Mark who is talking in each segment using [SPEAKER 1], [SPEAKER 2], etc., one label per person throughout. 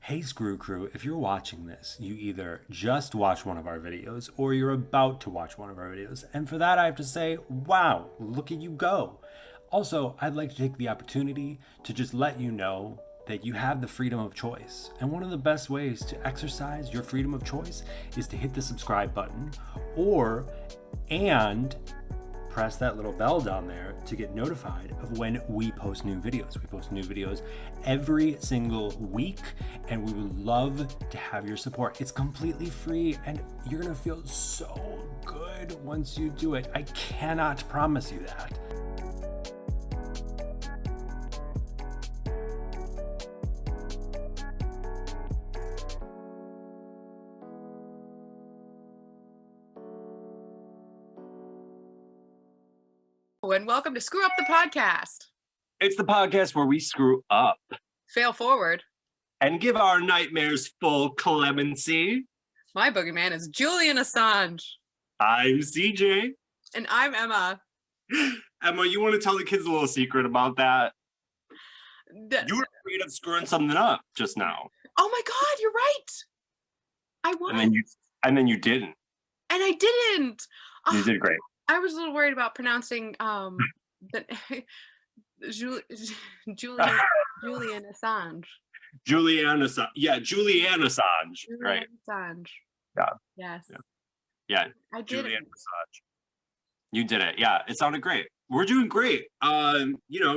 [SPEAKER 1] Hey Screw Crew, if you're watching this, you either just watched one of our videos or you're about to watch one of our videos. And for that, I have to say, wow, look at you go. Also, I'd like to take the opportunity to just let you know that you have the freedom of choice. And one of the best ways to exercise your freedom of choice is to hit the subscribe button and press that little bell down there to get notified of when we post new videos. We post new videos every single week, and we would love to have your support. It's completely free, and you're gonna feel so good once you do it. I cannot promise you that.
[SPEAKER 2] And welcome to Screw Up the Podcast.
[SPEAKER 3] It's the podcast where we screw up
[SPEAKER 2] Fail forward.
[SPEAKER 3] and give our nightmares full clemency.
[SPEAKER 2] My boogeyman is Julian Assange.
[SPEAKER 3] I'm CJ.
[SPEAKER 2] And I'm Emma.
[SPEAKER 3] Emma, you want to tell the kids a little secret about that? You were afraid of screwing something up just now.
[SPEAKER 2] Oh my God, you're right. I was.
[SPEAKER 3] And then you didn't.
[SPEAKER 2] And I didn't.
[SPEAKER 3] You did great.
[SPEAKER 2] I was a little worried about pronouncing Julian Assange.
[SPEAKER 3] Julian Assange. Yeah, Julian Assange. Right.
[SPEAKER 2] Assange.
[SPEAKER 3] Yeah.
[SPEAKER 2] Yes.
[SPEAKER 3] Yeah.
[SPEAKER 2] I did.
[SPEAKER 3] Julian Assange. You did it. Yeah, it sounded great. We're doing great.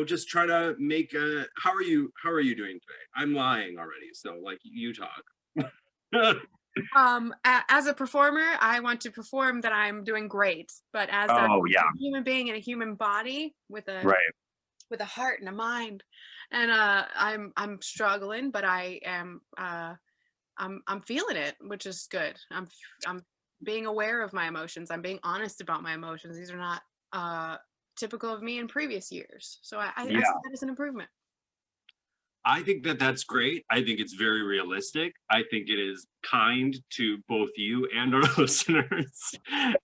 [SPEAKER 3] Just trying to make how are you doing today? I'm lying already, so like you talk.
[SPEAKER 2] As a performer, I want to perform that I'm doing great. But as a human being in a human body with a heart and a mind, and I'm struggling, but I am I'm feeling it, which is good. I'm being aware of my emotions. I'm being honest about my emotions. These are not typical of me in previous years. So I see that as an improvement.
[SPEAKER 3] I think that's great. I think it's very realistic. I think it is kind to both you and our listeners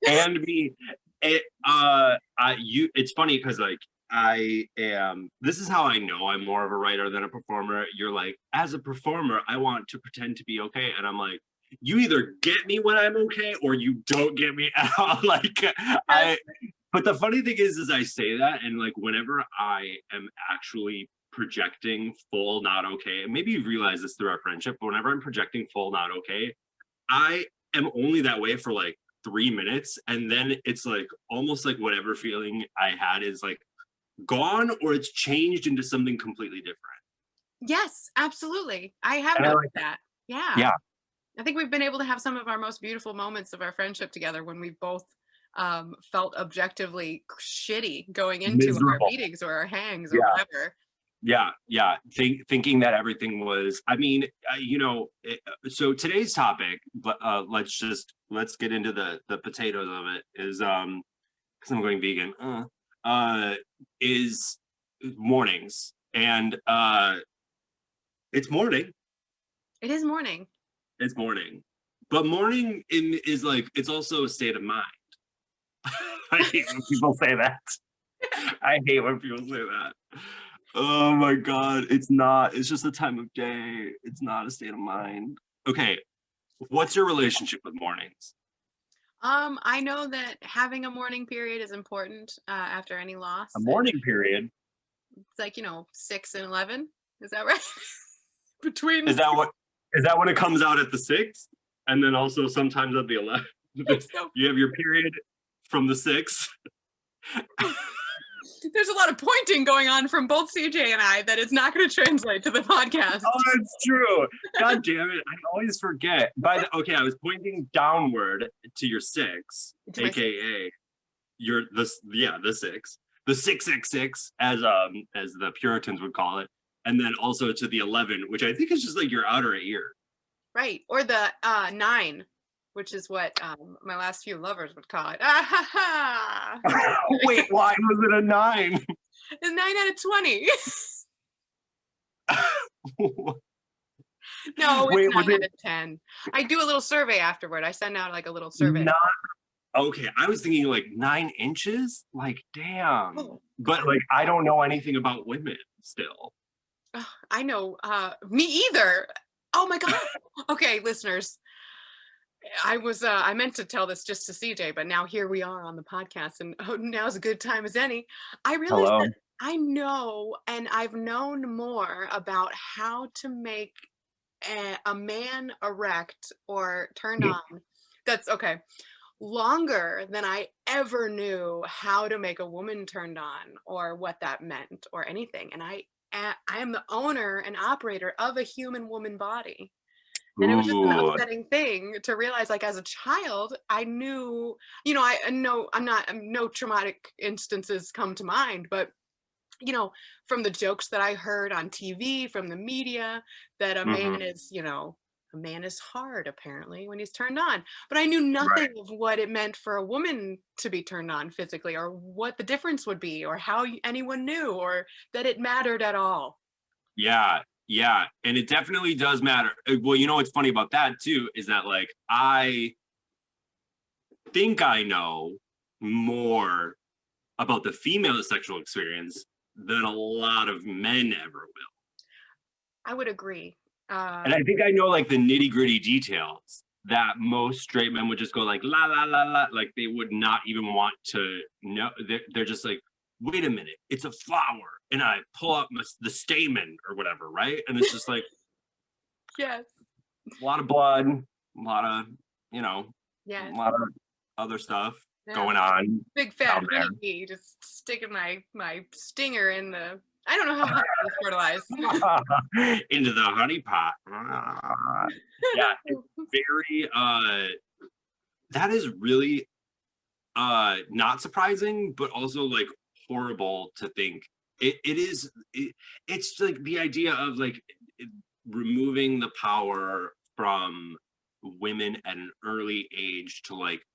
[SPEAKER 3] and me. It's funny because this is how I know I'm more of a writer than a performer. You're like, as a performer, I want to pretend to be okay. And I'm like, you either get me when I'm okay or you don't get me at all. But the funny thing is I say that, and like whenever I am actually projecting full not okay, and maybe you've realized this through our friendship, but whenever I'm projecting full not okay, I am only that way for like 3 minutes, and then it's like almost like whatever feeling I had is like gone, or it's changed into something completely different. Yes,
[SPEAKER 2] absolutely. I have noticed that.
[SPEAKER 3] Yeah.
[SPEAKER 2] I think we've been able to have some of our most beautiful moments of our friendship together when we've both felt objectively shitty going into our meetings or our hangs or whatever.
[SPEAKER 3] Yeah. Thinking that everything was, so today's topic, let's get into the potatoes of it, is, because I'm going vegan, is mornings. And it's morning.
[SPEAKER 2] It is morning.
[SPEAKER 3] It's morning. But morning is like, it's also a state of mind. I hate when people say that. Oh my God, it's just a time of day. It's not a state of mind. Okay, what's your relationship with mornings?
[SPEAKER 2] I know that having a morning period is important after any loss.
[SPEAKER 3] A morning period?
[SPEAKER 2] It's like, 6 and 11. Is that right?
[SPEAKER 3] Is that when it comes out at the 6? And then also sometimes at the 11? You have your period from the 6?
[SPEAKER 2] There's a lot of pointing going on from both CJ and I that it's not going to translate to the podcast.
[SPEAKER 3] Oh, it's true. God damn it. I always forget. I was pointing downward to your 6, aka the 6. The 666, as the Puritans would call it. And then also to the 11, which I think is just like your outer ear.
[SPEAKER 2] Right. Or the 9. Which is what my last few lovers would call it.
[SPEAKER 3] Wait, why was it a 9?
[SPEAKER 2] It's 9 out of 20. No, it's 9 out of 10. I do a little survey afterward. I send out like a little survey.
[SPEAKER 3] Okay, I was thinking like 9 inches? Like, damn. Oh, but like, I don't know anything about women still.
[SPEAKER 2] I know, me either. Oh my God. Okay, listeners. I meant to tell this just to CJ, but now here we are on the podcast, and now's a good time as any. I realized that I know, and I've known more about how to make a man erect or turned on. That's okay. Longer than I ever knew how to make a woman turned on or what that meant or anything. And I am the owner and operator of a human woman body. And it was just an upsetting thing to realize, like, as a child, I knew, you know, I know no traumatic instances come to mind, but, you know, from the jokes that I heard on TV, from the media, that a man is, you know, a man is hard apparently when he's turned on. But I knew nothing of what it meant for a woman to be turned on physically, or what the difference would be, or how anyone knew, or that it mattered at all.
[SPEAKER 3] Yeah. Yeah, and it definitely does matter. Well, you know what's funny about that too is that, like, I think I know more about the female sexual experience than a lot of men ever will.
[SPEAKER 2] I would agree.
[SPEAKER 3] And I think I know, like, the nitty gritty details that most straight men would just go like la la la la, like they would not even want to know. They're just like, wait a minute, it's a flower, and I pull up the stamen or whatever, right? And it's just like,
[SPEAKER 2] yes,
[SPEAKER 3] a lot of blood, a lot of, you know,
[SPEAKER 2] yes,
[SPEAKER 3] a lot of other stuff going on.
[SPEAKER 2] Big fat honeybee just sticking my stinger in the, I don't know how to fertilize.
[SPEAKER 3] Into the honey pot. Yeah, it's very that is really not surprising, but also like horrible to think. It's like the idea of like removing the power from women at an early age to like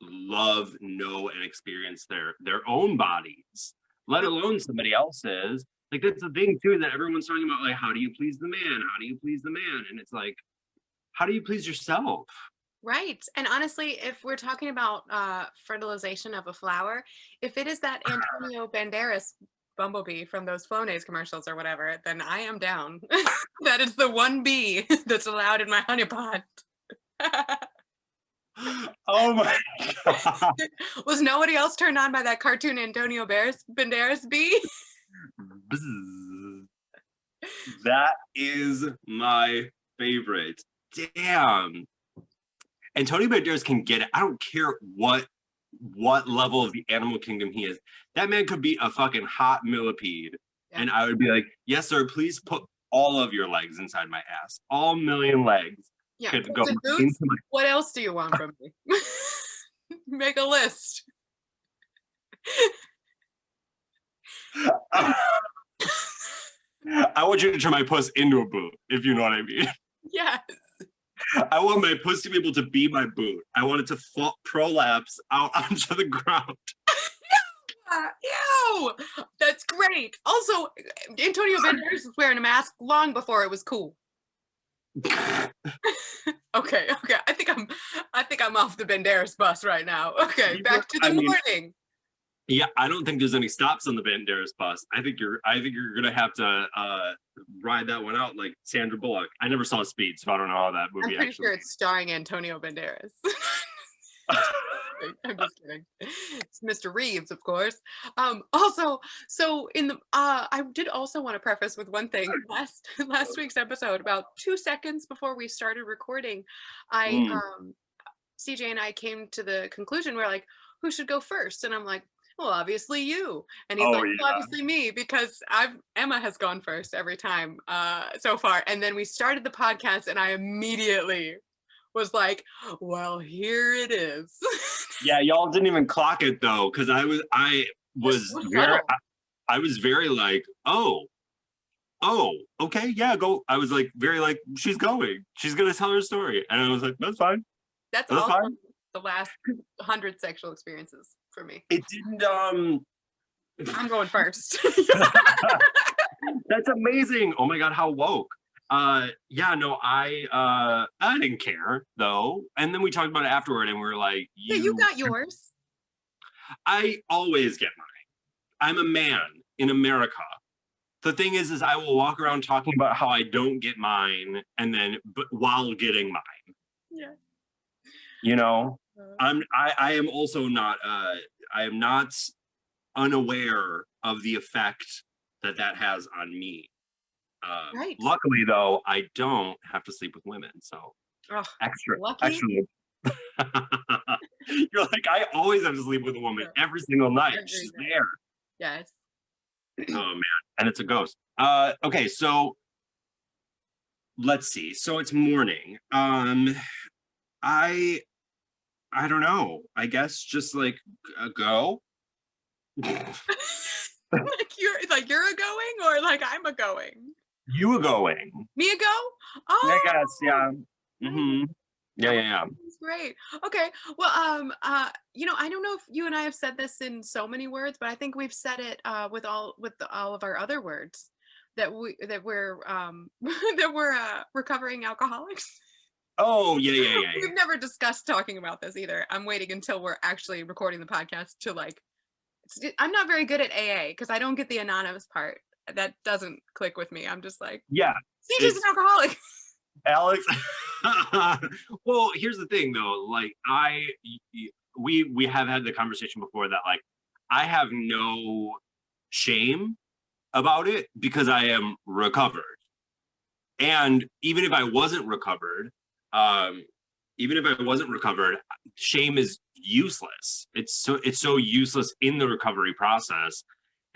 [SPEAKER 3] love, know, and experience their own bodies, let alone somebody else's. Like, that's the thing too, that everyone's talking about, like, how do you please the man? How do you please the man? And it's like, how do you please yourself?
[SPEAKER 2] Right. And honestly, if we're talking about fertilization of a flower, if it is that Antonio Banderas bumblebee from those Flonase commercials or whatever, then I am down. That is the one bee that's allowed in my honeypot.
[SPEAKER 3] Oh my God.
[SPEAKER 2] Was nobody else turned on by that cartoon Antonio Banderas bee?
[SPEAKER 3] That is my favorite. Damn. Antonio Banderas can get it. I don't care what level of the animal kingdom he is. That man could be a fucking hot millipede. Yeah. And I would be like, yes, sir, please put all of your legs inside my ass. All million legs.
[SPEAKER 2] Yeah. Could go into my... What else do you want from me? Make a list.
[SPEAKER 3] I want you to turn my puss into a boot, if you know what I mean.
[SPEAKER 2] Yes.
[SPEAKER 3] I want my puss to be able to be my boot. I want it to prolapse out onto the ground.
[SPEAKER 2] Ew! That's great. Also, Antonio Banderas was wearing a mask long before it was cool. Okay. I think I'm off the Banderas bus right now. Okay, back to the morning.
[SPEAKER 3] Yeah, I don't think there's any stops on the Banderas bus. I think you're gonna have to ride that one out like Sandra Bullock. I never saw Speed, so I don't know how that movie.
[SPEAKER 2] I'm pretty sure it's starring Antonio Banderas. I'm just kidding. It's Mr. Reeves, of course. Also, so in the I did also want to preface with one thing. Last week's episode, about 2 seconds before we started recording, CJ and I came to the conclusion, we're like, who should go first? And I'm like, well, obviously you. And he's like, well, obviously me, because Emma has gone first every time so far. And then we started the podcast and I immediately was like, well, here it is.
[SPEAKER 3] Yeah, y'all didn't even clock it though, because I was very like, oh, okay, yeah, go. I was like very like, she's going. She's gonna tell her story. And I was like, that's fine.
[SPEAKER 2] That's fine. The last 100 sexual experiences for me.
[SPEAKER 3] It didn't
[SPEAKER 2] I'm going first.
[SPEAKER 3] That's amazing. Oh my God, how woke. Yeah, no, I didn't care though. And then we talked about it afterward and we were like,
[SPEAKER 2] you got yours.
[SPEAKER 3] I always get mine. I'm a man in America. the thing is I will walk around talking about how I don't get mine, and then but while getting mine.
[SPEAKER 2] Yeah.
[SPEAKER 3] You know, I am also not I am not unaware of the effect that has on me.
[SPEAKER 2] Right.
[SPEAKER 3] Luckily, though, I don't have to sleep with women, so extra.
[SPEAKER 2] Lucky.
[SPEAKER 3] You're like, I always have to sleep with a woman every single night. She's there.
[SPEAKER 2] Yes.
[SPEAKER 3] Oh man, and it's a ghost. Okay, so let's see. So it's morning. I don't know. I guess just like go.
[SPEAKER 2] like you're a going, or like I'm a going?
[SPEAKER 3] You a going.
[SPEAKER 2] Me a go?
[SPEAKER 3] Oh, I guess, yeah. Mm-hmm. Yeah.
[SPEAKER 2] That's great. Okay. Well, I don't know if you and I have said this in so many words, but I think we've said it with all of our other words that we're that we're recovering alcoholics.
[SPEAKER 3] Oh, yeah.
[SPEAKER 2] We've never discussed talking about this either. I'm waiting until we're actually recording the podcast to like. I'm not very good at AA because I don't get the anonymous part. That doesn't click with me. I'm just like,
[SPEAKER 3] yeah,
[SPEAKER 2] CJ's an alcoholic.
[SPEAKER 3] Alex. Well, here's the thing though. Like we have had the conversation before that like I have no shame about it because I am recovered. And even if I wasn't recovered, shame is useless. It's so useless in the recovery process.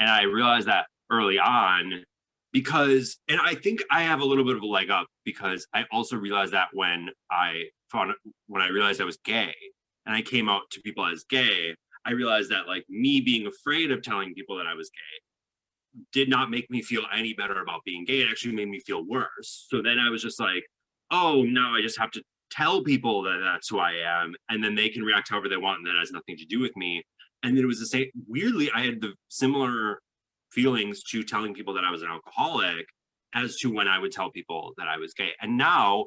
[SPEAKER 3] And I realized that early on and I think I have a little bit of a leg up because I also realized that when I realized I was gay and I came out to people as gay, I realized that like me being afraid of telling people that I was gay did not make me feel any better about being gay. It actually made me feel worse. So then I was just like, oh, now I just have to tell people that that's who I am, and then they can react however they want, and that has nothing to do with me. And then it was the same. Weirdly, I had the similar feelings to telling people that I was an alcoholic as to when I would tell people that I was gay. And now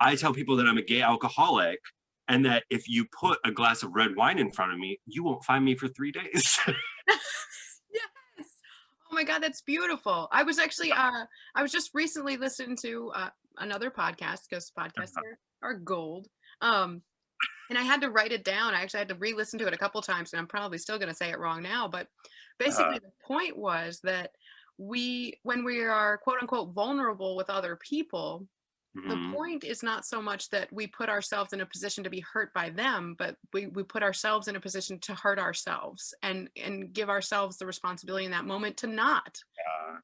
[SPEAKER 3] I tell people that I'm a gay alcoholic, and that if you put a glass of red wine in front of me, you won't find me for 3 days.
[SPEAKER 2] Yes. Oh my God, that's beautiful. I was actually, I was just recently listening to another podcast because podcasts are gold. And I had to write it down. I actually had to re-listen to it a couple times, and I'm probably still going to say it wrong now. But basically, the point was that when we are quote unquote vulnerable with other people, the point is not so much that we put ourselves in a position to be hurt by them, but we put ourselves in a position to hurt ourselves and give ourselves the responsibility in that moment to not.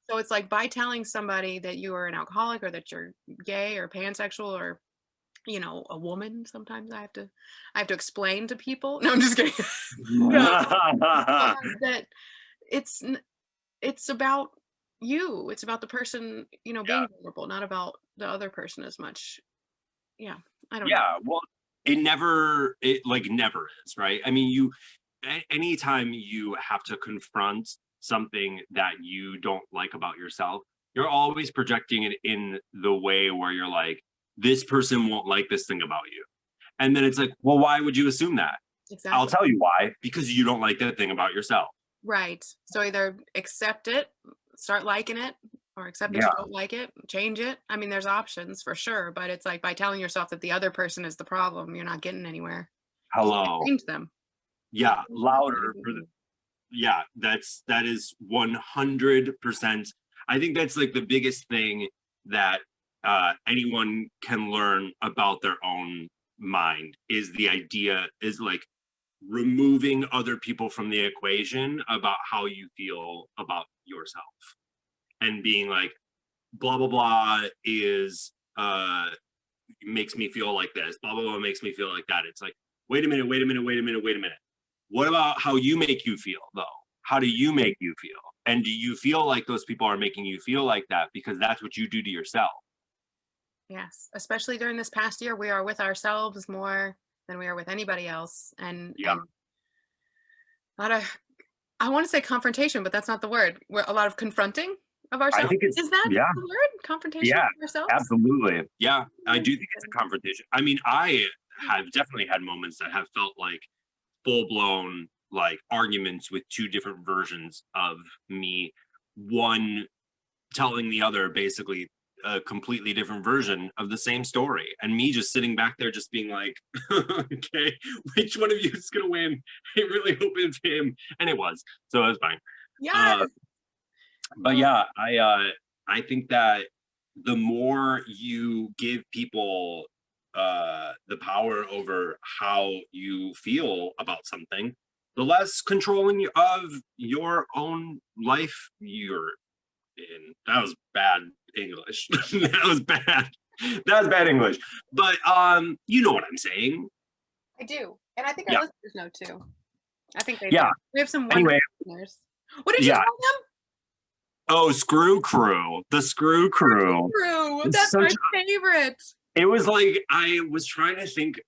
[SPEAKER 2] So it's like by telling somebody that you are an alcoholic or that you're gay or pansexual or a woman, sometimes I have to explain to people. No, I'm just kidding. That it's about you. It's about the person, being vulnerable, not about the other person as much. Yeah, I don't know.
[SPEAKER 3] Yeah, well, it never is, right? I mean, anytime you have to confront something that you don't like about yourself, you're always projecting it in the way where you're like, this person won't like this thing about you. And then it's like, well, why would you assume that? Exactly. I'll tell you why, because you don't like that thing about yourself.
[SPEAKER 2] Right. So either accept it, start liking it, or accept that you don't like it, change it. I mean, there's options for sure, but it's like by telling yourself that the other person is the problem, you're not getting anywhere.
[SPEAKER 3] Hello.
[SPEAKER 2] Change them.
[SPEAKER 3] Yeah, louder. That is 100%. I think that's like the biggest thing that anyone can learn about their own mind is the idea is like removing other people from the equation about how you feel about yourself and being like blah blah blah is makes me feel like this, blah blah blah makes me feel like that. It's like wait a minute, what about how you make you feel though? How do you make you feel? And do you feel like those people are making you feel like that because that's what you do to yourself?
[SPEAKER 2] Yes, especially during this past year, we are with ourselves more than we are with anybody else. And a lot of, I want to say confrontation, but that's not the word. A lot of confronting of ourselves.
[SPEAKER 3] I think it's,
[SPEAKER 2] is that the word? Confrontation of ourselves?
[SPEAKER 3] Absolutely. Yeah, I do think it's a confrontation. I mean, I have definitely had moments that have felt like full-blown like arguments with two different versions of me. One telling the other basically a completely different version of the same story, and me just sitting back there just being like, okay, which one of you is gonna win? I really hope it's him, and it was, so it was fine.
[SPEAKER 2] Yes.
[SPEAKER 3] But yeah, I think that the more you give people the power over how you feel about something, the less controlling of your own life you're in. That was bad English. That was bad. That was bad English. But you know what I'm saying.
[SPEAKER 2] I do. And I think our listeners know too. I think they
[SPEAKER 3] do.
[SPEAKER 2] We have some wonderful listeners. What did you call them?
[SPEAKER 3] Oh, Screw Crew. The Screw Crew.
[SPEAKER 2] That's my favorite.
[SPEAKER 3] It was like, I was trying to think,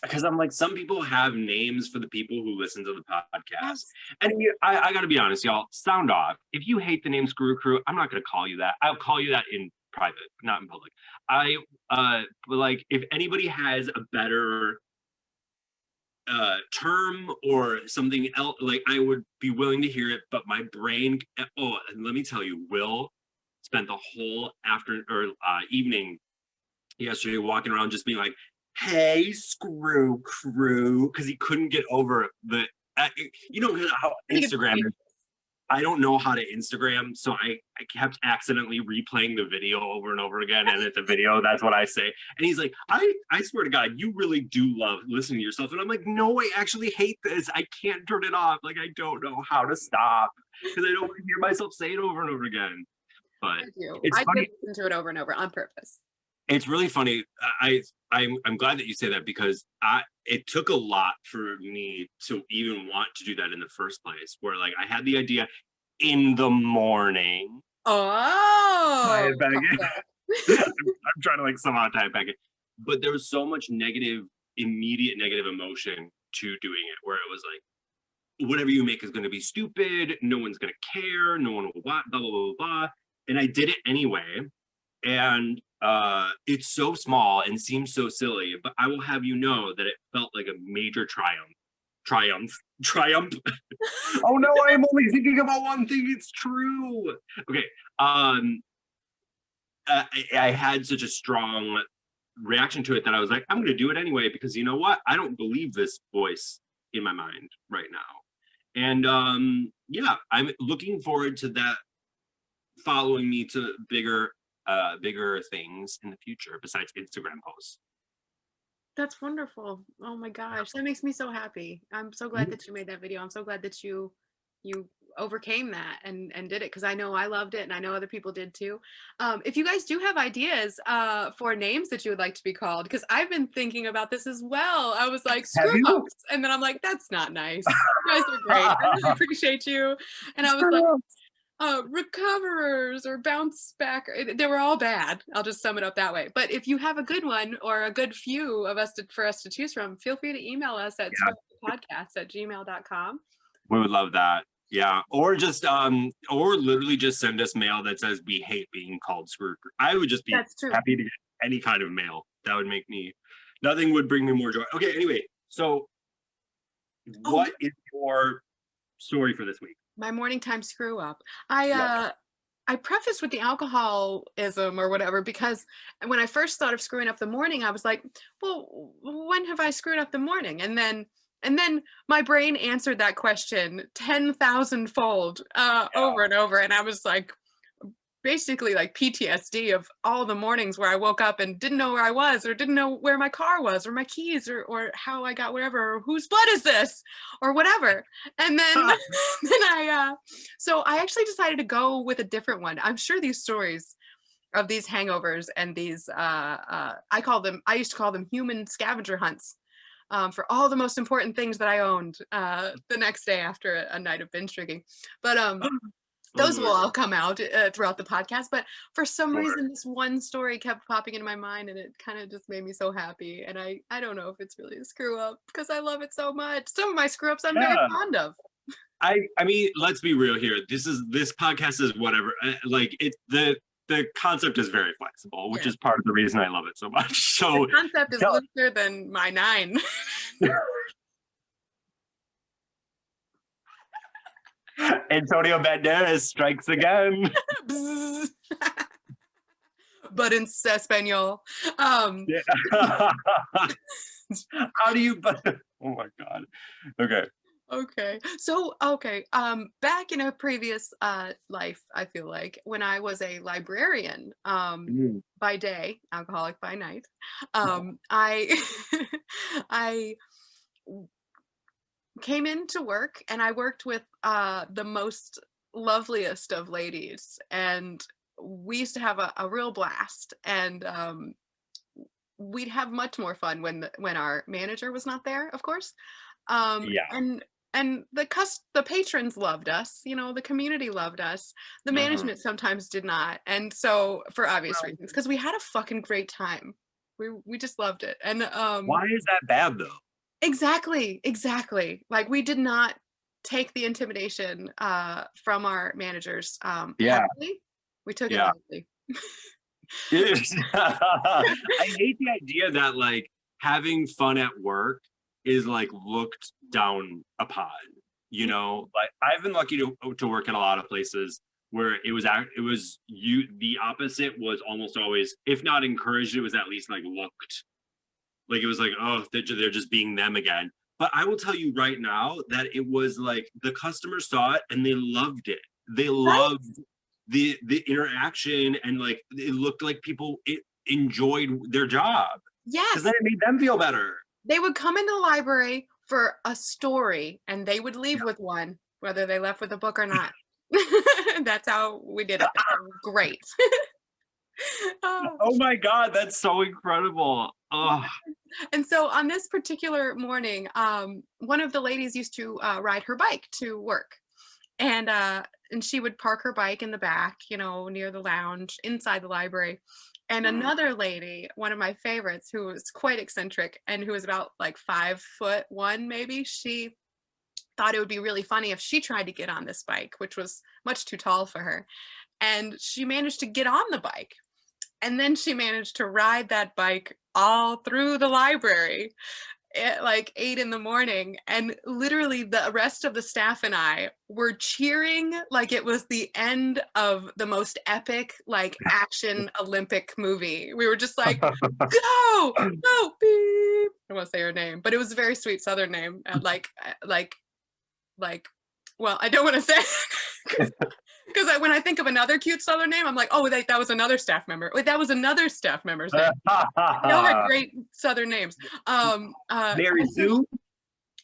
[SPEAKER 3] because I'm like, some people have names for the people who listen to the podcast. Yes. And I got to be honest, y'all, sound off. If you hate the name Screw Crew, I'm not going to call you that. I'll call you that in private, not in public. But like, if anybody has a better term or something else, like, I would be willing to hear it, but my brain, oh, and let me tell you, Will spent the whole evening yesterday walking around just being like, hey, Screw Crew, because he couldn't get over the you know how Instagram is. I don't know how to Instagram, so I kept accidentally replaying the video over and over again, and at the video, that's what I say. And he's like, I swear to God, you really do love listening to yourself. And I'm like, no, I actually hate this. I can't turn it off. Like, I don't know how to stop, because I don't want to hear myself say it over and over again. But it's funny.
[SPEAKER 2] I listen to it over and over on purpose.
[SPEAKER 3] It's really funny. I'm glad that you say that, because it took a lot for me to even want to do that in the first place, where like I had the idea in the morning.
[SPEAKER 2] Oh,
[SPEAKER 3] I'm trying to like somehow tie it back in, but there was so much immediate negative emotion to doing it, where it was like, whatever you make is going to be stupid, no one's going to care, no one will watch, blah blah blah blah. And I did it anyway, and it's so small and seems so silly, but I will have you know that it felt like a major triumph. Oh no, I am only thinking about one thing. It's true. Okay. I had such a strong reaction to it that I was like, I'm going to do it anyway, because you know what? I don't believe this voice in my mind right now. And yeah, I'm looking forward to that following me to bigger things in the future besides Instagram posts.
[SPEAKER 2] That's wonderful. Oh my gosh, that makes me so happy. I'm so glad that you made that video. I'm so glad that you overcame that and did it, because I know I loved it and I know other people did too. If you guys do have ideas for names that you would like to be called, because I've been thinking about this as well. I was like, screw ups, and then I'm like, that's not nice. You guys are great. I really appreciate you. And I was like, recoverers or bounce back, they were all bad. I'll just sum it up that way. But if you have a good one or a good few of us for us to choose from, feel free to email us at podcast@gmail.com.
[SPEAKER 3] We would love that. Yeah, or just or literally just send us mail that says we hate being called Screw. I would just be happy to get any kind of mail. That would make me, nothing would bring me more joy. Okay, anyway, so what is your story for this week?
[SPEAKER 2] My morning time screw up. I prefaced with the alcoholism or whatever, because when I first thought of screwing up the morning, I was like, well, when have I screwed up the morning? And then my brain answered that question 10,000-fold over and over. And I was like, basically like PTSD of all the mornings where I woke up and didn't know where I was, or didn't know where my car was, or my keys, or how I got whatever, or whose blood is this, or whatever. And then, so I actually decided to go with a different one. I'm sure these stories of these hangovers and these, I used to call them human scavenger hunts. For all the most important things that I owned the next day after a night of binge drinking. But those will all come out throughout the podcast. But for some reason, this one story kept popping into my mind, and it kind of just made me so happy. And I don't know if it's really a screw up, because I love it so much. Some of my screw ups I'm very fond of.
[SPEAKER 3] I mean, let's be real here. This podcast is whatever. Like, the concept is very flexible, which is part of the reason I love it so much. So
[SPEAKER 2] the concept is looser than my 9.
[SPEAKER 3] Antonio Banderas strikes again.
[SPEAKER 2] But in Espanol.
[SPEAKER 3] Yeah. How do you? Oh my God. Okay.
[SPEAKER 2] Okay. So, back in a previous life, I feel like when I was a librarian, by day, alcoholic by night, I I came into work and I worked with the most loveliest of ladies, and we used to have a real blast, and we'd have much more fun when our manager was not there, of course.
[SPEAKER 3] Yeah.
[SPEAKER 2] And the patrons loved us, you know, the community loved us. The management sometimes did not, and so for obvious reasons, because we had a fucking great time. We just loved it. And
[SPEAKER 3] why is that bad though?
[SPEAKER 2] Exactly. Like, we did not take the intimidation from our managers happily. We took it lightly.
[SPEAKER 3] I hate the idea that like having fun at work is like looked down upon. You know, like I've been lucky to work in a lot of places where it was the opposite was almost always, if not encouraged, it was at least like looked like, it was like, oh, they're just being them again. But I will tell you right now that it was like the customers saw it and they loved it. They loved the interaction, and like it looked like people enjoyed their job.
[SPEAKER 2] Yes.
[SPEAKER 3] Because then it made them feel better.
[SPEAKER 2] They would come into the library for a story and they would leave with one, whether they left with a book or not. That's how we did it. Great.
[SPEAKER 3] Oh my God, that's so incredible. Oh.
[SPEAKER 2] And so on this particular morning, one of the ladies used to ride her bike to work. And she would park her bike in the back, you know, near the lounge inside the library. And another lady, one of my favorites, who was quite eccentric and who was about like 5'1" maybe, she thought it would be really funny if she tried to get on this bike, which was much too tall for her. And she managed to get on the bike. And then she managed to ride that bike all through the library at like 8 a.m. And literally the rest of the staff and I were cheering like it was the end of the most epic like action Olympic movie. We were just like, go, beep. I won't say her name, but it was a very sweet Southern name. Well, I don't want to say because when I think of another cute Southern name, I'm like, oh, that was another staff member. Wait, that was another staff member's name. They all had great Southern names.
[SPEAKER 3] Mary Sue?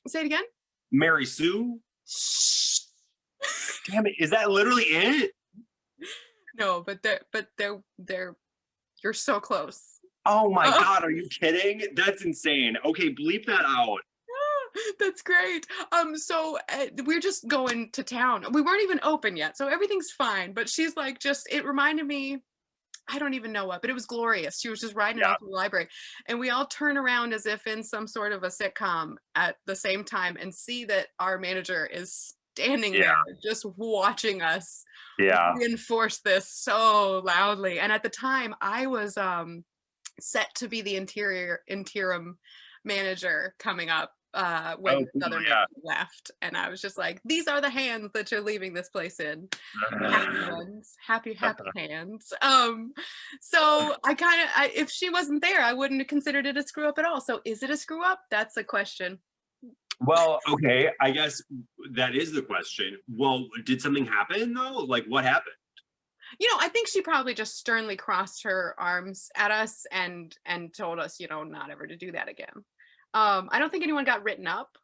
[SPEAKER 2] Say it again?
[SPEAKER 3] Mary Sue? Damn it, is that literally it?
[SPEAKER 2] No, but they're you're so close.
[SPEAKER 3] Oh my God, are you kidding? That's insane. Okay, bleep that out.
[SPEAKER 2] That's great. So we're just going to town. We weren't even open yet, so everything's fine. But she's like, it reminded me, I don't even know what, but it was glorious. She was just riding around the library, and we all turn around as if in some sort of a sitcom at the same time and see that our manager is standing there just watching us reinforce this so loudly. And at the time, I was set to be the interim manager coming up when the other man left, and I was just like, these are the hands that you're leaving this place in. Happy ones, happy hands. So I if she wasn't there, I wouldn't have considered it a screw up at all. So is it a screw up? That's a question.
[SPEAKER 3] Well, okay, I guess that is the question. Well, did something happen though? Like, what happened?
[SPEAKER 2] You know, I think she probably just sternly crossed her arms at us and told us, you know, not ever to do that again. I don't think anyone got written up.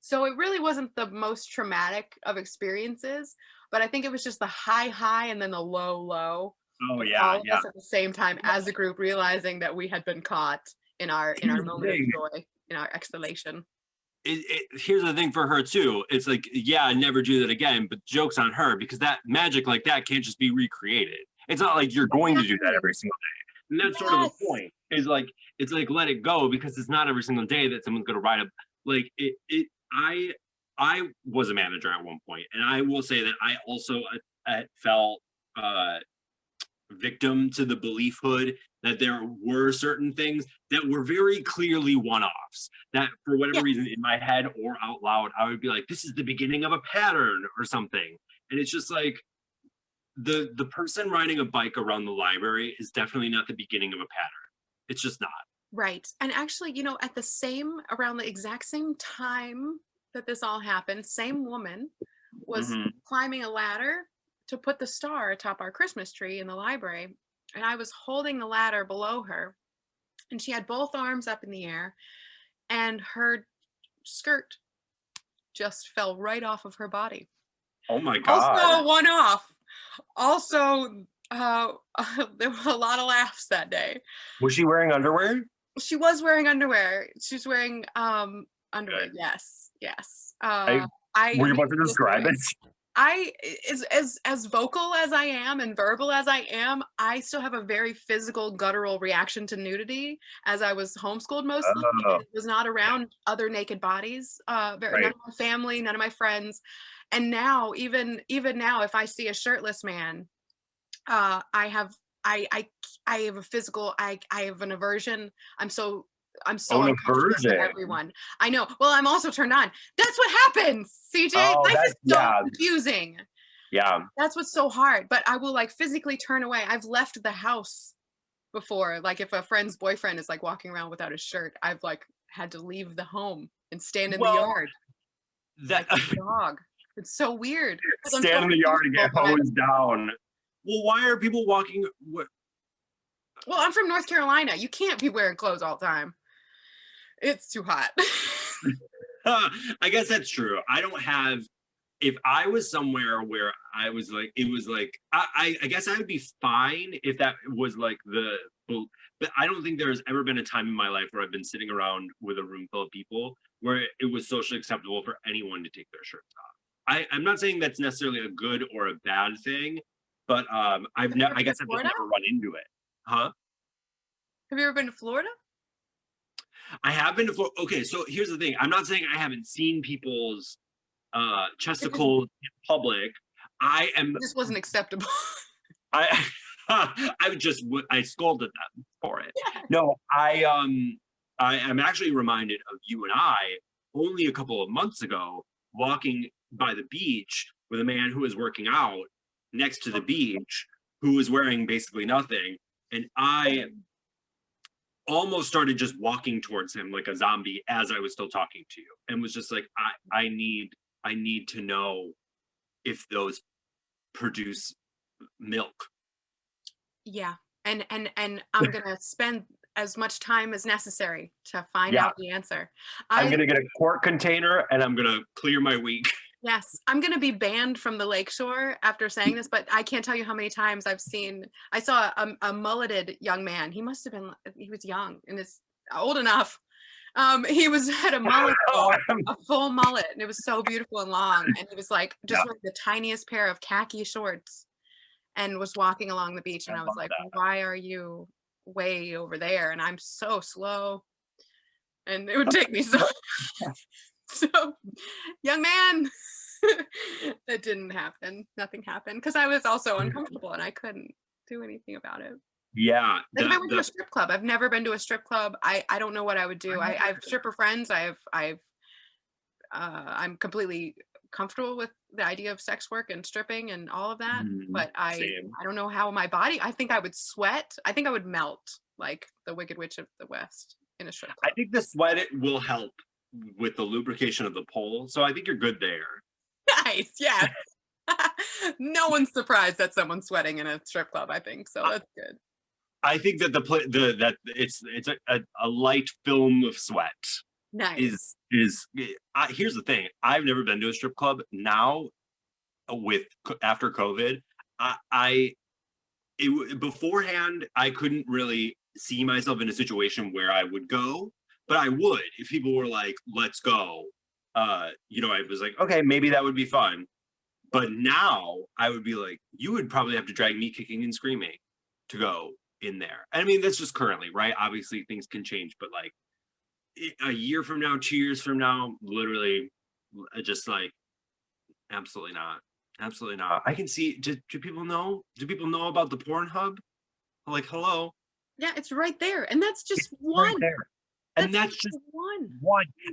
[SPEAKER 2] So it really wasn't the most traumatic of experiences, but I think it was just the high and then the low.
[SPEAKER 3] Oh
[SPEAKER 2] All
[SPEAKER 3] yeah,
[SPEAKER 2] of us at the same time as a group, realizing that we had been caught in our moment of joy, in our exhalation.
[SPEAKER 3] Here's the thing for her too. It's like, yeah, never do that again, but joke's on her, because that magic like that can't just be recreated. It's not like you're going to do that every single day. And that's sort of the point. Is like, it's like, let it go, because it's not every single day that someone's gonna write up like it. I was a manager at one point, and I will say that I also felt victim to the beliefhood that there were certain things that were very clearly one-offs, that for whatever reason in my head or out loud, I would be like, this is the beginning of a pattern or something. And it's just like, the person riding a bike around the library is definitely not the beginning of a pattern. It's just not.
[SPEAKER 2] Right. And actually, you know, around the exact same time that this all happened, same woman was climbing a ladder to put the star atop our Christmas tree in the library. And I was holding the ladder below her, and she had both arms up in the air, and her skirt just fell right off of her body.
[SPEAKER 3] Oh my God.
[SPEAKER 2] Also one off. Also, there were a lot of laughs that day.
[SPEAKER 3] Was she wearing underwear?
[SPEAKER 2] She was wearing underwear. She's wearing underwear. Okay. Yes.
[SPEAKER 3] Were you about to describe it?
[SPEAKER 2] As vocal as I am and verbal as I am, I still have a very physical, guttural reaction to nudity, as I was homeschooled mostly. And was not around other naked bodies. None of my family, none of my friends. And now, even now, if I see a shirtless man, I have a physical, I have an aversion. I'm so uncomfortable with everyone. I know. Well, I'm also turned on. That's what happens, CJ. Life is so confusing.
[SPEAKER 3] Yeah.
[SPEAKER 2] That's what's so hard. But I will like physically turn away. I've left the house before. Like if a friend's boyfriend is like walking around without a shirt, I've like had to leave the home and stand in the yard.
[SPEAKER 3] That
[SPEAKER 2] like a dog. It's so weird.
[SPEAKER 3] Stand in the yard and get hosed down. Well, why are people walking? What?
[SPEAKER 2] Well, I'm from North Carolina. You can't be wearing clothes all the time. It's too hot.
[SPEAKER 3] I guess that's true. I don't have, if I was somewhere where I was like, it was like, I guess I would be fine if that was like but I don't think there's ever been a time in my life where I've been sitting around with a room full of people where it was socially acceptable for anyone to take their shirts off. I'm not saying that's necessarily a good or a bad thing, but I guess I've just never run into it. Huh?
[SPEAKER 2] Have you ever been to Florida?
[SPEAKER 3] I have been to Florida. Okay, so here's the thing. I'm not saying I haven't seen people's chesticles in public.
[SPEAKER 2] This wasn't acceptable.
[SPEAKER 3] I scolded them for it. Yeah. No, I am actually reminded of you and I only a couple of months ago walking by the beach with a man who was working out next to the beach who was wearing basically nothing, and I almost started just walking towards him like a zombie as I was still talking to you, and was just like, I need to know if those produce milk.
[SPEAKER 2] Yeah, and I'm gonna spend as much time as necessary to find out the answer.
[SPEAKER 3] I'm gonna get a quart container and I'm gonna clear my week.
[SPEAKER 2] Yes, I'm gonna be banned from the lakeshore after saying this, but I can't tell you how many times I saw a mulleted young man. He was young and is old enough. He had a mullet, a full mullet, and it was so beautiful and long. And he was like just wearing the tiniest pair of khaki shorts and was walking along the beach. And I was like, why are you way over there? And I'm so slow. And it would take me so young man. That didn't happen. Nothing happened because I was also uncomfortable and I couldn't do anything about it.
[SPEAKER 3] Yeah.
[SPEAKER 2] Like if I went to a strip club, I've never been to a strip club. I don't know what I would do. I have stripper friends. I'm completely comfortable with the idea of sex work and stripping and all of that. But I don't know how my body, I think I would sweat. I think I would melt like the Wicked Witch of the West in a strip club.
[SPEAKER 3] I think the sweat will help with the lubrication of the pole. So I think you're good there.
[SPEAKER 2] Nice, yeah. No one's surprised that someone's sweating in a strip club, I think. So that's good.
[SPEAKER 3] I think that that it's a light film of sweat.
[SPEAKER 2] Nice.
[SPEAKER 3] Here's the thing. I've never been to a strip club. Now, after COVID, beforehand I couldn't really see myself in a situation where I would go, but I would if people were like, "Let's go." I was like, okay, maybe that would be fun. But now I would be like, you would probably have to drag me kicking and screaming to go in there. And I mean, that's just currently, right? Obviously things can change, but like a year from now, 2 years from now, literally just like, absolutely not. Absolutely not. I can see. Do people know? Do people know about the Pornhub? Like, hello.
[SPEAKER 2] Yeah, it's right there, and that's just
[SPEAKER 3] It's
[SPEAKER 2] one.
[SPEAKER 3] right there. And that's just one.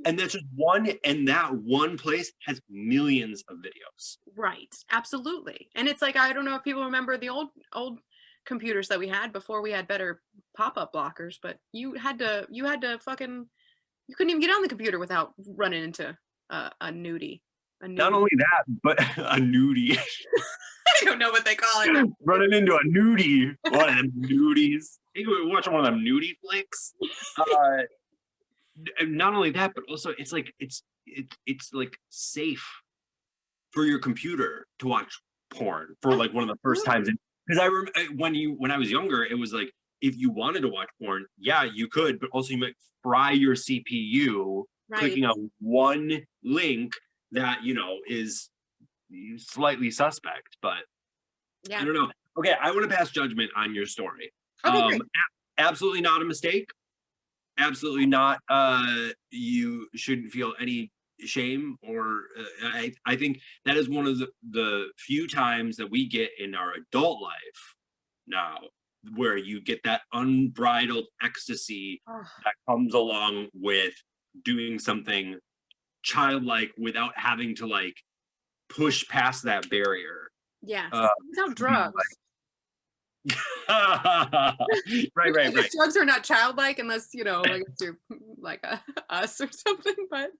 [SPEAKER 3] And that's just one. And that one place has millions of videos.
[SPEAKER 2] Right. Absolutely. And it's like, I don't know if people remember the old computers that we had before we had better pop-up blockers, but you had to fucking, you couldn't even get on the computer without running into a nudie.
[SPEAKER 3] Not only that, but a nudie.
[SPEAKER 2] I don't know what they call it.
[SPEAKER 3] Running into a nudie. One of them nudies. You were watching one of them nudie flicks. Not only that, but also it's like it's like safe for your computer to watch porn for like one of the first times. Because I remember when I was younger, it was like if you wanted to watch porn, yeah, you could, but also you might fry your CPU clicking on one link that is slightly suspect. But yeah. I don't know. Okay, I want to pass judgment on your story.
[SPEAKER 2] Okay,
[SPEAKER 3] absolutely not a mistake. Absolutely not. You shouldn't feel any shame or I think that is one of the few times that we get in our adult life now where you get that unbridled ecstasy that comes along with doing something childlike without having to like push past that barrier.
[SPEAKER 2] Yeah, without drugs.
[SPEAKER 3] Right.
[SPEAKER 2] Drugs are not childlike unless like you're like us or something, but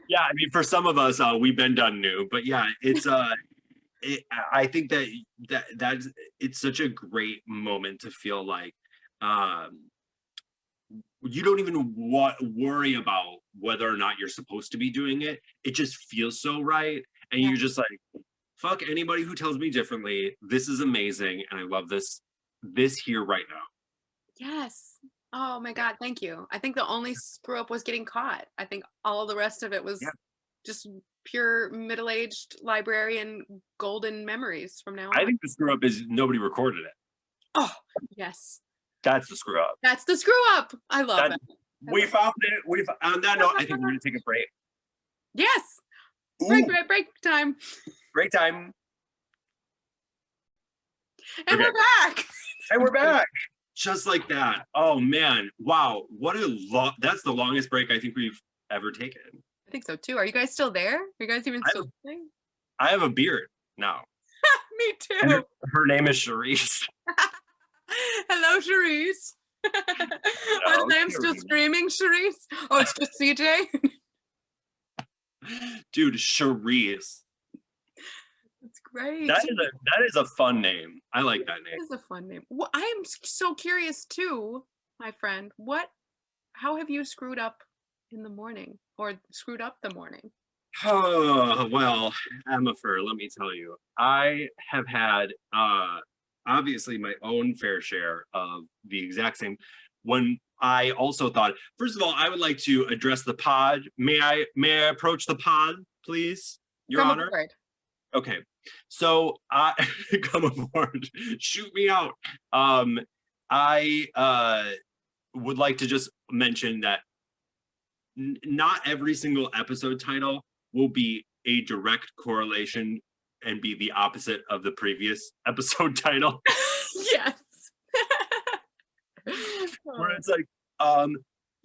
[SPEAKER 3] yeah, I mean for some of us we've been done new, but yeah, it's I think that's it's such a great moment to feel like you don't even worry about whether or not you're supposed to be doing it. It just feels so right, and you're just like, fuck anybody who tells me differently. This is amazing, and I love this here right now.
[SPEAKER 2] Yes. Oh my God, thank you. I think the only screw up was getting caught. I think all of the rest of it was just pure middle-aged librarian golden memories from now on.
[SPEAKER 3] I think the screw up is nobody recorded it.
[SPEAKER 2] Oh, yes.
[SPEAKER 3] That's the screw up.
[SPEAKER 2] That's the screw up. I love it.
[SPEAKER 3] We found it. On that note, I think we're going to take a break.
[SPEAKER 2] Yes. Break time.
[SPEAKER 3] Break time.
[SPEAKER 2] And we're back.
[SPEAKER 3] And we're back. Just like that. Oh man. Wow. What a that's the longest break I think we've ever taken.
[SPEAKER 2] I think so too. Are you guys still there? Are you guys even still listening?
[SPEAKER 3] I have a beard now.
[SPEAKER 2] Me too.
[SPEAKER 3] Her name is Charisse.
[SPEAKER 2] Hello, Charisse. I am still screaming, Charisse. Oh, it's just CJ.
[SPEAKER 3] Dude, Charisse.
[SPEAKER 2] That's great.
[SPEAKER 3] That is a fun name. I like that name.
[SPEAKER 2] It is a fun name. Well, I am so curious too, my friend. How have you screwed up in the morning or screwed up the morning?
[SPEAKER 3] Oh, well, Emma Fur, let me tell you, I have had obviously my own fair share of the exact same. When I also thought, first of all, I would like to address the pod. May I approach the pod, please, Your Honor?
[SPEAKER 2] Aboard.
[SPEAKER 3] Okay, so I come aboard. Shoot me out. I would like to just mention that not every single episode title will be a direct correlation and be the opposite of the previous episode title.
[SPEAKER 2] Yes.
[SPEAKER 3] Where it's like,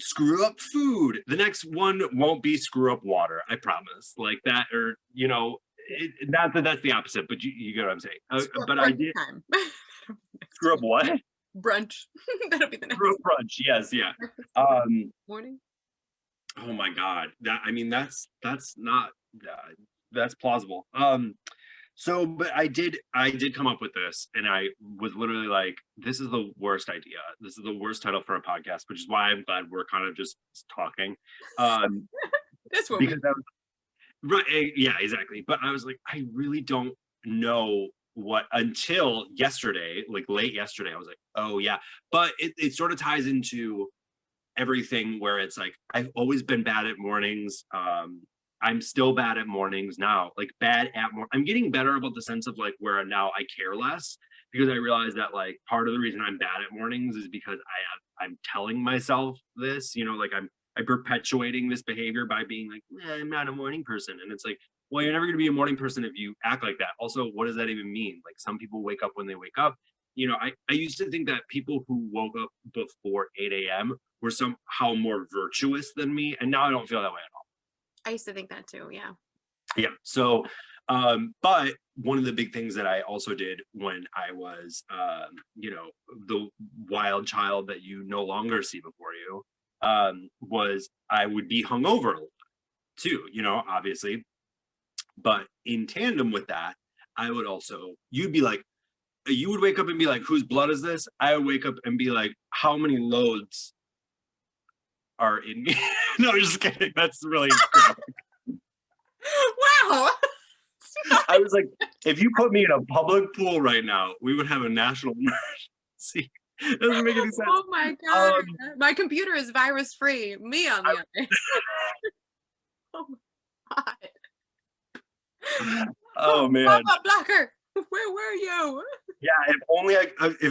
[SPEAKER 3] screw up food. The next one won't be screw up water. I promise. Like that, or not that that's the opposite, but you get what I'm saying. But I did. Screw up what?
[SPEAKER 2] Brunch. That'll be the next.
[SPEAKER 3] Screw up brunch. Yes, yeah.
[SPEAKER 2] Morning.
[SPEAKER 3] Oh my God. That's not that's plausible. So, but I did come up with this, and I was literally like, this is the worst idea. This is the worst title for a podcast, which is why I'm glad we're kind of just talking.
[SPEAKER 2] That's what
[SPEAKER 3] because I was, right, yeah, exactly. But I was like, I really don't know what until yesterday, like late yesterday, I was like, oh yeah. But it sort of ties into everything where it's like, I've always been bad at mornings. I'm still bad at mornings now, like I'm getting better about the sense of like where now I care less, because I realize that like part of the reason I'm bad at mornings is because I'm telling myself this, like I'm perpetuating this behavior by being like, I'm not a morning person. And it's like, well, you're never going to be a morning person if you act like that. Also, what does that even mean? Like, some people wake up when they wake up. You know, I used to think that people who woke up before 8 a.m. were somehow more virtuous than me. And now I don't feel that way at all.
[SPEAKER 2] I used to think that too. Yeah.
[SPEAKER 3] Yeah. So, but one of the big things that I also did when I was, you know, the wild child that you no longer see before you, was I would be hungover a lot too, you know, obviously. But in tandem with that, I would also, you'd be like, you would wake up and be like, whose blood is this? I would wake up and be like, how many loads are in me? No, I'm just kidding. That's really
[SPEAKER 2] Wow.
[SPEAKER 3] I was like, if you put me in a public pool right now, we would have a national emergency. It doesn't make any sense.
[SPEAKER 2] Oh my God. My computer is virus free. Me on the other. Oh my God.
[SPEAKER 3] Oh man.
[SPEAKER 2] Pop-up blocker. Where were you?
[SPEAKER 3] Yeah, if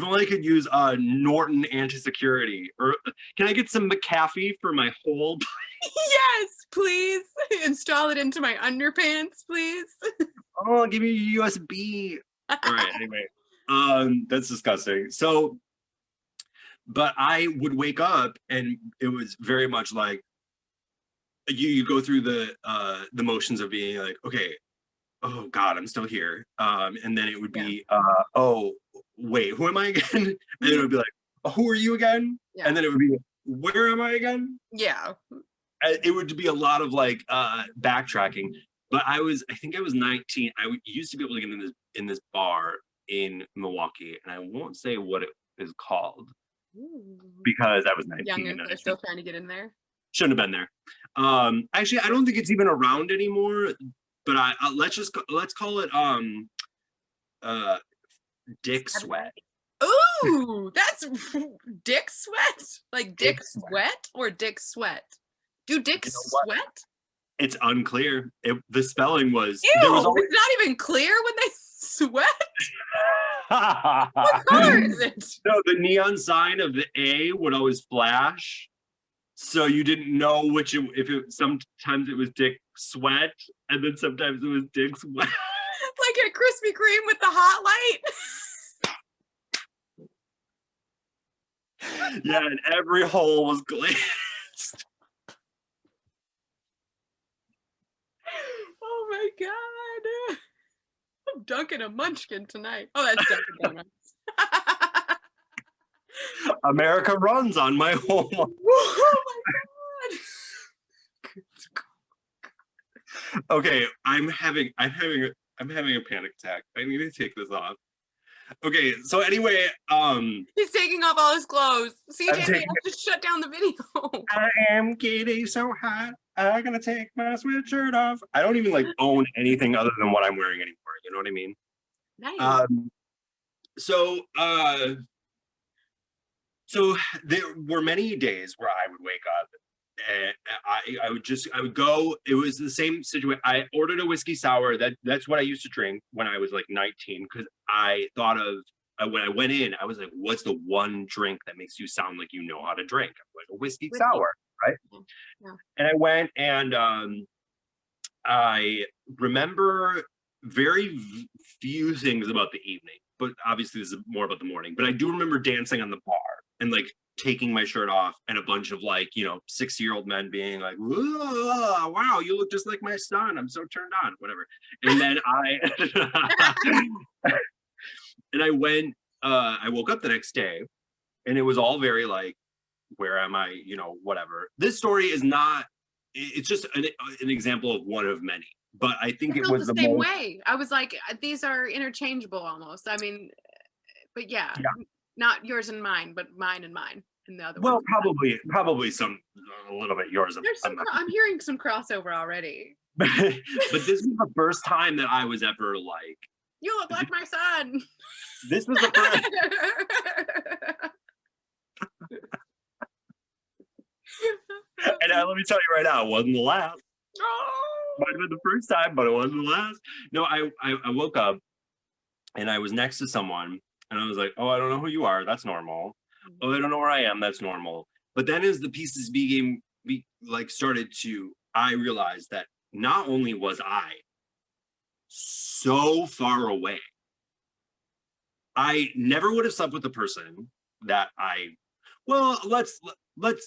[SPEAKER 3] only I could use Norton anti-security. Or can I get some McAfee for my whole
[SPEAKER 2] Yes, please. Install it into my underpants, please.
[SPEAKER 3] Oh, give me a USB. All right, anyway. That's disgusting. So, but I would wake up and it was very much like you go through the motions of being like, okay, oh God, I'm still here. And then it would be oh wait, who am I again? And then it would be like, oh, who are you again? Yeah. And then it would be, where am I again?
[SPEAKER 2] Yeah.
[SPEAKER 3] It would be a lot of like backtracking. But I think I was 19. I used to be able to get in this bar in Milwaukee, and I won't say what it is called.
[SPEAKER 2] Ooh.
[SPEAKER 3] Because I was 19.
[SPEAKER 2] Young and they're still trying to get in there.
[SPEAKER 3] Shouldn't have been there. Actually, I don't think it's even around anymore. But let's call it Dick Sweat.
[SPEAKER 2] Ooh, that's Dick Sweat? Like Dick Sweat or Dick Sweat? Do dicks sweat?
[SPEAKER 3] It's unclear. The spelling was.
[SPEAKER 2] Ew, it's not even clear when they sweat. What color is it?
[SPEAKER 3] No, the neon sign of the A would always flash, so you didn't know sometimes it was Dick Sweat, and then sometimes it was Dick Sweat.
[SPEAKER 2] Like a Krispy Kreme with the hot light.
[SPEAKER 3] Yeah, and every hole was glazed.
[SPEAKER 2] Oh my God. I'm dunking a munchkin tonight. Oh, that's Dunkin' Donuts.
[SPEAKER 3] America runs on my home.
[SPEAKER 2] Oh my
[SPEAKER 3] God. Okay, I'm having a panic attack. I need to take this off. Okay, so anyway,
[SPEAKER 2] he's taking off all his clothes. CJ has to shut down the video.
[SPEAKER 3] I am getting so hot. I'm gonna take my sweatshirt off. I don't even like own anything other than what I'm wearing anymore. You know what I mean?
[SPEAKER 2] Nice.
[SPEAKER 3] So there were many days where I would wake up and I would go. It was the same situation. I ordered a whiskey sour. That's what I used to drink when I was like 19, because I thought of when I went in, I was like, what's the one drink that makes you sound like you know how to drink? I'm like, a whiskey sour, right? Yeah. And I went and I remember very few things about the evening, but obviously this is more about the morning. But I do remember dancing on the bar and like taking my shirt off, and a bunch of like, 60-year-old men being like, wow, you look just like my son. I'm so turned on, whatever. And then and I woke up the next day and it was all very like, where am I? Whatever. This story is not, it's just an example of one of many. But I think it was the
[SPEAKER 2] same way. I was like, these are interchangeable almost. I mean, but yeah, not yours and mine, but mine and mine. And the other
[SPEAKER 3] well, probably a little bit yours.
[SPEAKER 2] I'm hearing some crossover already.
[SPEAKER 3] But this is the first time that I was ever like,
[SPEAKER 2] you look like my son.
[SPEAKER 3] This was the first. And let me tell you right now, it wasn't the last.
[SPEAKER 2] Oh.
[SPEAKER 3] Might have been the first time, but it wasn't the last. No, I woke up and I was next to someone and I was like, oh, I don't know who you are. That's normal. Oh, I don't know where I am. That's normal. But then as the pieces started to, I realized that not only was I so far away. I never would have slept with a person that well, let's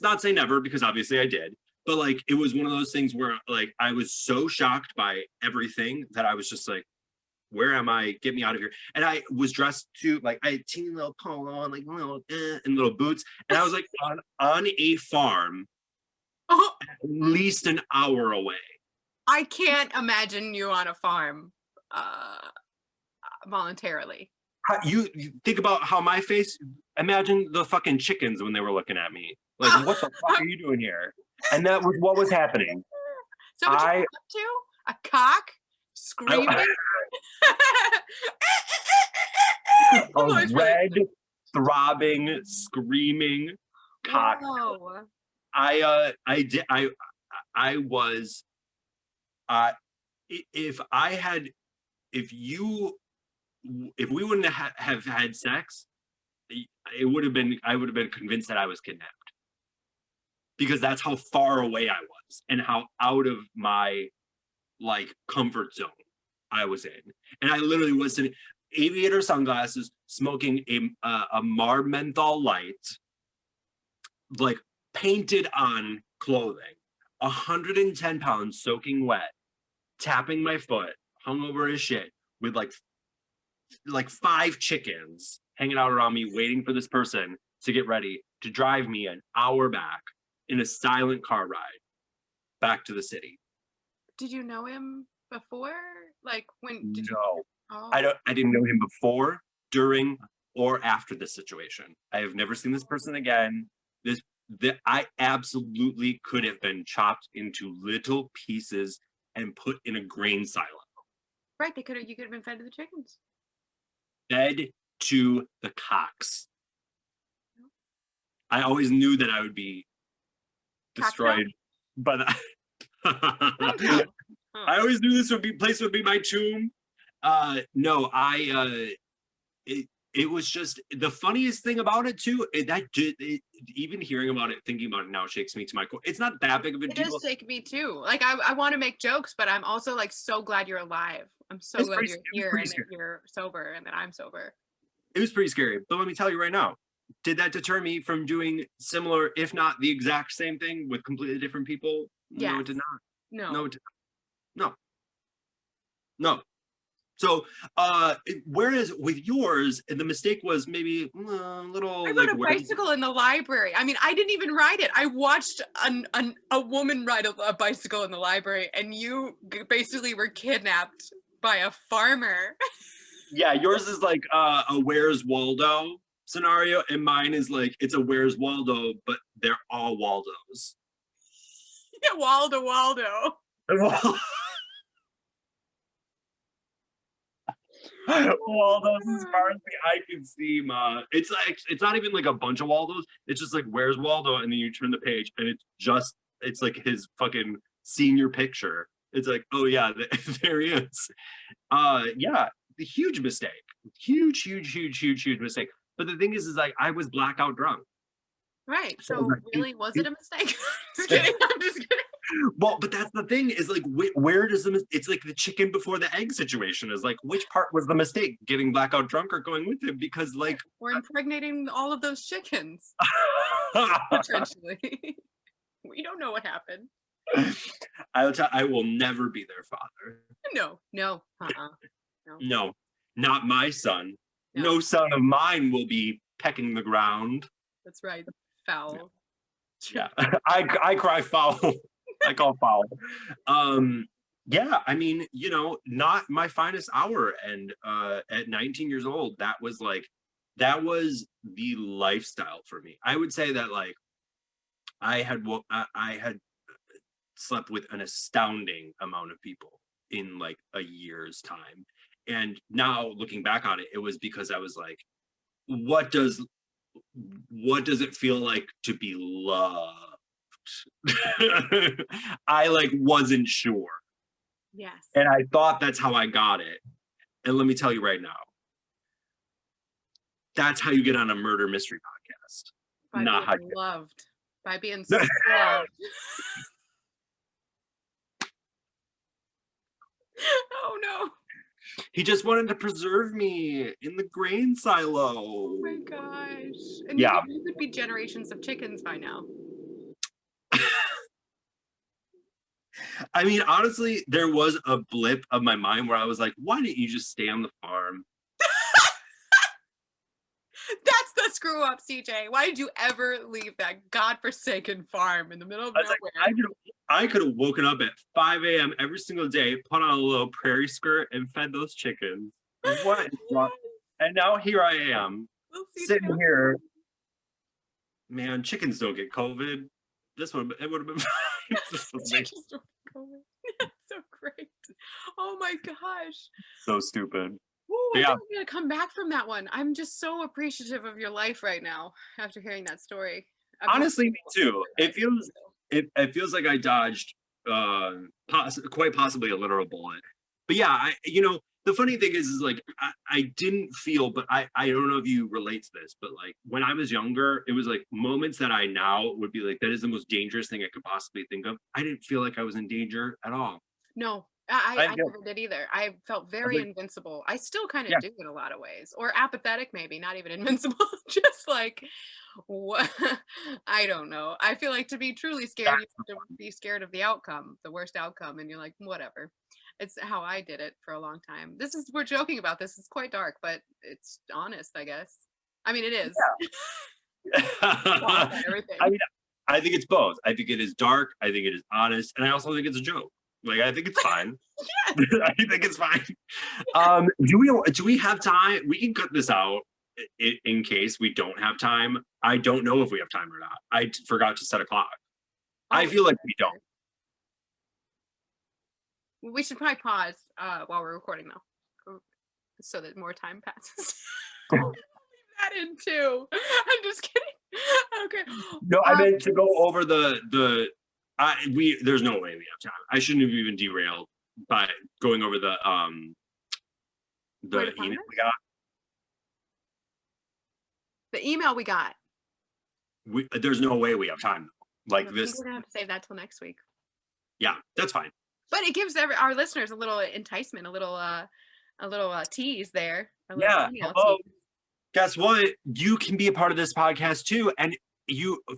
[SPEAKER 3] not say never, because obviously I did. But like, it was one of those things where like I was so shocked by everything that I was just like, where am I? Get me out of here. And I was dressed to like, I had teeny little polo and like little and little boots. And I was like on a farm at least an hour away.
[SPEAKER 2] I can't imagine you on a farm voluntarily.
[SPEAKER 3] You think about how my face, imagine the fucking chickens when they were looking at me. Like, what the fuck are you doing here? And that was what was happening.
[SPEAKER 2] So what you up to? A cock screaming?
[SPEAKER 3] A red, throbbing, screaming cock.
[SPEAKER 2] Whoa.
[SPEAKER 3] If we wouldn't have had sex, I would have been convinced that I was kidnapped, because that's how far away I was and how out of my like comfort zone I was in. And I literally was in aviator sunglasses, smoking a Marb menthol light, like painted on clothing, 110 pounds soaking wet, tapping my foot, hungover as shit, with like 5 chickens hanging out around me, waiting for this person to get ready to drive me an hour back in a silent car ride back to the city.
[SPEAKER 2] Did you know him before? Like when did
[SPEAKER 3] No.
[SPEAKER 2] you? Oh.
[SPEAKER 3] I didn't know him before, during, or after this situation. I have never seen this person again. I absolutely could have been chopped into little pieces and put in a grain silo.
[SPEAKER 2] Right, you could have been fed to the chickens.
[SPEAKER 3] Fed to the cocks. I always knew that I would be destroyed by the I always knew this place would be my tomb. No, it was just the funniest thing about it too. Even hearing about it, thinking about it now shakes me to my core. It's not that big of a deal.
[SPEAKER 2] It does shake me too. Like I want to make jokes, but I'm also like so glad you're alive. I'm so glad you're here and that you're sober and that I'm sober.
[SPEAKER 3] It was pretty scary, but let me tell you right now, did that deter me from doing similar, if not the exact same thing with completely different people?
[SPEAKER 2] Yes.
[SPEAKER 3] No, it did not.
[SPEAKER 2] No.
[SPEAKER 3] It did not. No. So, whereas with yours, the mistake was maybe a little.
[SPEAKER 2] I rode a bicycle in the library. I mean, I didn't even ride it. I watched a woman ride a bicycle in the library, and you basically were kidnapped by a farmer.
[SPEAKER 3] Yeah, yours is like a Where's Waldo scenario, and mine is like it's a Where's Waldo, but they're all Waldos.
[SPEAKER 2] Yeah, Waldo.
[SPEAKER 3] Waldos, as far as I can see, it's like it's not even like a bunch of Waldos. It's just like Where's Waldo, and then you turn the page, and it's like his fucking senior picture. It's like, oh yeah, there he is. Yeah, the huge mistake, huge mistake. But the thing is like I was blackout drunk.
[SPEAKER 2] Right. So really, was it a mistake? Just kidding. I'm just kidding.
[SPEAKER 3] Well, but that's the thing is like, where does it's like the chicken before the egg situation is like, which part was the mistake? Getting blackout drunk or going with him? Because like,
[SPEAKER 2] or impregnating all of those chickens. Potentially. We don't know what happened.
[SPEAKER 3] I will never be their father.
[SPEAKER 2] No.
[SPEAKER 3] No, not my son. No son of mine will be pecking the ground.
[SPEAKER 2] That's right. Foul.
[SPEAKER 3] Yeah. I cry foul. I call foul. Yeah, I mean, not my finest hour. And at 19 years old, that was the lifestyle for me. I would say that like I had slept with an astounding amount of people in like a year's time. And now looking back on it, it was because I was like, what does it feel like to be loved? I like wasn't sure.
[SPEAKER 2] Yes.
[SPEAKER 3] And I thought that's how I got it. And let me tell you right now, that's how you get on a murder mystery podcast.
[SPEAKER 2] By
[SPEAKER 3] Not
[SPEAKER 2] being loved. By being so loved. Oh no.
[SPEAKER 3] He just wanted to preserve me in the grain silo.
[SPEAKER 2] Oh my gosh. And
[SPEAKER 3] yeah.
[SPEAKER 2] You could be generations of chickens by now.
[SPEAKER 3] I mean, honestly, there was a blip of my mind where I was like, why didn't you just stay on the farm?
[SPEAKER 2] That's the screw up, CJ. Why did you ever leave that godforsaken farm in the middle of nowhere?
[SPEAKER 3] Like, I could have woken up at 5 a.m. every single day, put on a little prairie skirt, and fed those chickens. What? Yes. And now here I am, sitting here. Man, chickens don't get COVID. It would have been fine.
[SPEAKER 2] Chickens don't get COVID. That's so great. Oh my gosh.
[SPEAKER 3] So stupid.
[SPEAKER 2] Ooh, I think I'm gonna come back from that one. I'm just so appreciative of your life right now after hearing that story.
[SPEAKER 3] Honestly, me too. It feels like I dodged quite possibly a literal bullet. But yeah, the funny thing is like I didn't feel, but I don't know if you relate to this, but like when I was younger, it was like moments that I now would be like, that is the most dangerous thing I could possibly think of. I didn't feel like I was in danger at all.
[SPEAKER 2] No, I never did either. I felt very invincible. I still kind of do in a lot of ways, or apathetic, maybe, not even invincible. Just like, what? I don't know. I feel like to be truly scared, you have to be scared of the outcome, the worst outcome, and you're like, whatever. It's how I did it for a long time. We're joking about this. It's quite dark, but it's honest, I guess. I mean, it is.
[SPEAKER 3] Yeah. Everything. I mean, I think it's both. I think it is dark. I think it is honest, and I also think it's a joke. Like, I think it's fine. Yes. I think it's fine. Yeah. Do we have time? We can cut this out in case we don't have time. I don't know if we have time or not. I forgot to set a clock. I feel like we don't.
[SPEAKER 2] We should probably pause while we're recording, though, so that more time passes. Leave that in too. I'm just kidding. Okay.
[SPEAKER 3] No, I meant to go over the. There's no way we have time. I shouldn't have even derailed by going over the email we got.
[SPEAKER 2] The email we got.
[SPEAKER 3] There's no way we have time. Like this.
[SPEAKER 2] We're gonna have to save that till next week.
[SPEAKER 3] Yeah, that's fine.
[SPEAKER 2] But it gives our listeners a little enticement, a little tease there.
[SPEAKER 3] Yeah. Hello. Guess what? You can be a part of this podcast too, and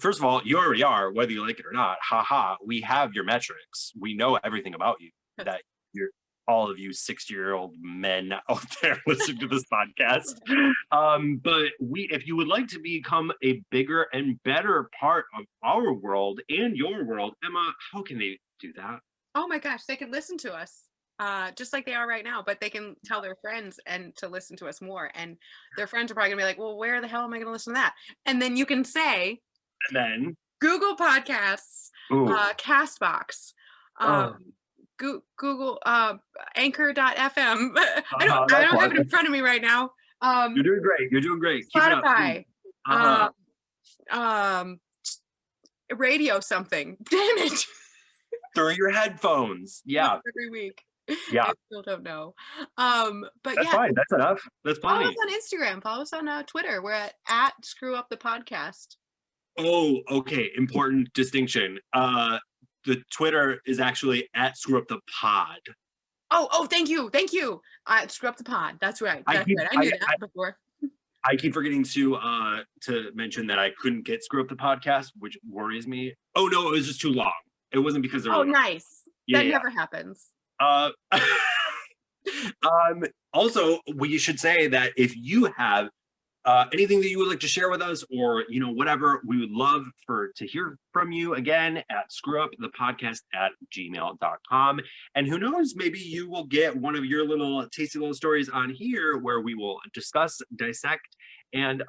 [SPEAKER 3] first of all, you already are, whether you like it or not. Haha, we have your metrics. We know everything about you. That all of you 60-year-old men out there listening to this podcast. But if you would like to become a bigger and better part of our world and your world, Emma, how can they do that?
[SPEAKER 2] Oh my gosh, they can listen to us. Just like they are right now, but they can tell their friends and to listen to us more. And their friends are probably gonna be like, well, where the hell am I gonna listen to that? And then you can say,
[SPEAKER 3] and then
[SPEAKER 2] Google Podcasts, Castbox, Google Anchor.fm. I don't have it in front of me right now.
[SPEAKER 3] You're doing great. You're doing great.
[SPEAKER 2] Spotify, radio something. Damn it.
[SPEAKER 3] Through your headphones. Yeah.
[SPEAKER 2] Every week.
[SPEAKER 3] Yeah.
[SPEAKER 2] I still don't know. But
[SPEAKER 3] that's fine. That's enough. That's fine.
[SPEAKER 2] Follow us on Instagram. Follow us on Twitter. We're at Screw Up the Podcast.
[SPEAKER 3] Oh, okay. Important distinction. The Twitter is actually at Screw Up the Pod.
[SPEAKER 2] Oh, thank you. Screw Up the Pod. That's right. I knew that before.
[SPEAKER 3] I keep forgetting to mention that I couldn't get Screw Up the Podcast, which worries me. Oh no, it was just too long. It wasn't because there was
[SPEAKER 2] nice. That never happens.
[SPEAKER 3] Also, we should say that if you have anything that you would like to share with us, or whatever, we would love to hear from you again at screwupthepodcast@gmail.com. And who knows, maybe you will get one of your little tasty little stories on here where we will discuss, dissect, and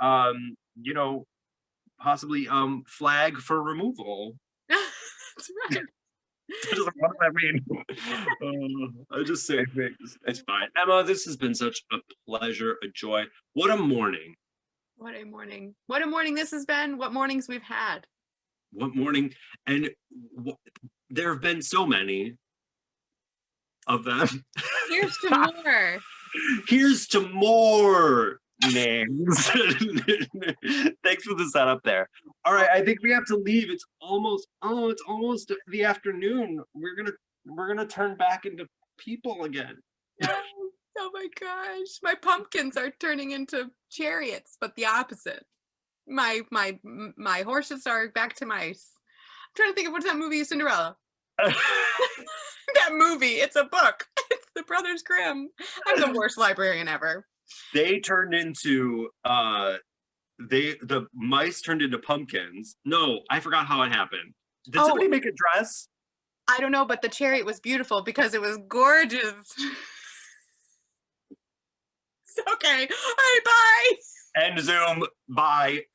[SPEAKER 3] possibly flag for removal.
[SPEAKER 2] That's right.
[SPEAKER 3] What does that mean? I just say things. It's fine. Emma, this has been such a pleasure, a joy. What a morning.
[SPEAKER 2] What a morning this has been. What mornings we've had.
[SPEAKER 3] What morning. And there have been so many of them.
[SPEAKER 2] Here's to more.
[SPEAKER 3] Here's to more names. Thanks for the setup there. All right, I think we have to leave. It's almost the afternoon. We're gonna turn back into people again.
[SPEAKER 2] Oh my gosh. My pumpkins are turning into chariots, but the opposite. My horses are back to mice. I'm trying to think of what's that movie, Cinderella. That movie, it's a book. It's the Brothers Grimm. I'm the worst librarian ever.
[SPEAKER 3] They turned into the mice turned into pumpkins. No, I forgot how it happened. Did somebody make a dress?
[SPEAKER 2] I don't know, but the chariot was beautiful because it was gorgeous. Okay. All right, bye.
[SPEAKER 3] End Zoom. Bye.